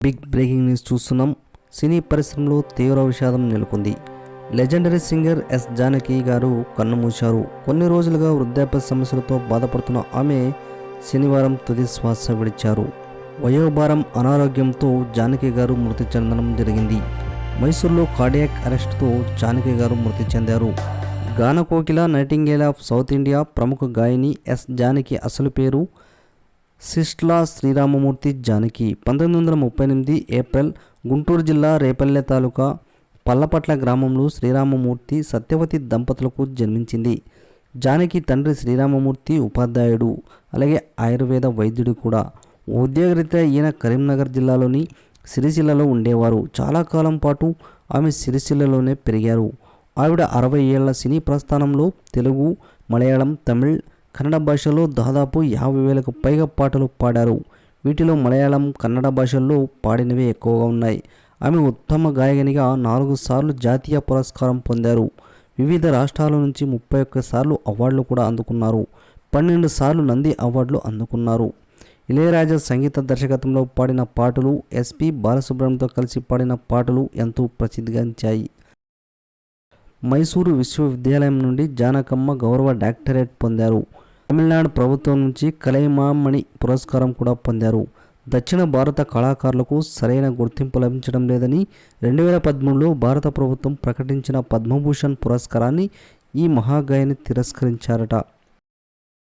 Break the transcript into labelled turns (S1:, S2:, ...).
S1: Big breaking news చూస్తున్నాం. సినీ పరిశ్రమలో తీవ్ర విషాదం నెలకొంది. లెజెండరీ సింగర్ ఎస్ జానకి గారు కన్నుమూశారు. కొన్ని రోజులుగా వృద్ధాప్య సమస్యలతో బాధపడుతున్న ఆమె శనివారం తుది శ్వాస విడిచారు. వయోభారం అనారోగ్యంతో జానకి గారు మృతి చెందడం జరిగింది. మైసూర్లో కార్డియాక్ అరెస్ట్తో జానకి గారు మృతి చెందారు. గాన కోకిల, నైటింగేల్ ఆఫ్ సౌత్ ఇండియా ప్రముఖ గాయని ఎస్ జానకి అసలు పేరు సిస్ట్లా శ్రీరామమూర్తి జానకి. 1938 ఏప్రిల్ గుంటూరు జిల్లా రేపల్లె తాలూకా పల్లపట్ల గ్రామంలో శ్రీరామమూర్తి సత్యవతి దంపతులకు జన్మించింది. జానకి తండ్రి శ్రీరామమూర్తి ఉపాధ్యాయుడు, అలాగే ఆయుర్వేద వైద్యుడు కూడా. ఉద్యోగరీత్యా ఈయన కరీంనగర్ జిల్లాలోని సిరిసిల్లలో ఉండేవారు. చాలా కాలం పాటు ఆమె సిరిసిల్లలోనే పెరిగారు. ఆవిడ 60 ఏళ్ల సినీ ప్రస్థానంలో తెలుగు, మలయాళం, తమిళ్, కన్నడ భాషల్లో దాదాపు 50,000కు పైగా పాటలు పాడారు. వీటిలో మలయాళం, కన్నడ భాషల్లో పాడినవే ఎక్కువగా ఉన్నాయి. ఆమె ఉత్తమ గాయనిగా 4 సార్లు జాతీయ పురస్కారం పొందారు. వివిధ రాష్ట్రాల నుంచి 31 సార్లు అవార్డులు కూడా అందుకున్నారు. 12 సార్లు నంది అవార్డులు అందుకున్నారు. ఇళయరాజా సంగీత దర్శకత్వంలో పాడిన పాటలు, ఎస్పి బాలసుబ్రహ్మణ్యంతో కలిసి పాడిన పాటలు ఎంతో ప్రసిద్ధిగాంచాయి. మైసూరు విశ్వవిద్యాలయం నుండి జానకమ్మ గౌరవ డాక్టరేట్ పొందారు. తమిళనాడు ప్రభుత్వం నుంచి కలైమామణి పురస్కారం కూడా పొందారు. దక్షిణ భారత కళాకారులకు సరైన గుర్తింపు లభించడం లేదని 2013లో భారత ప్రభుత్వం ప్రకటించిన పద్మభూషణ్ పురస్కారాన్ని ఈ మహాగాయని తిరస్కరించారట.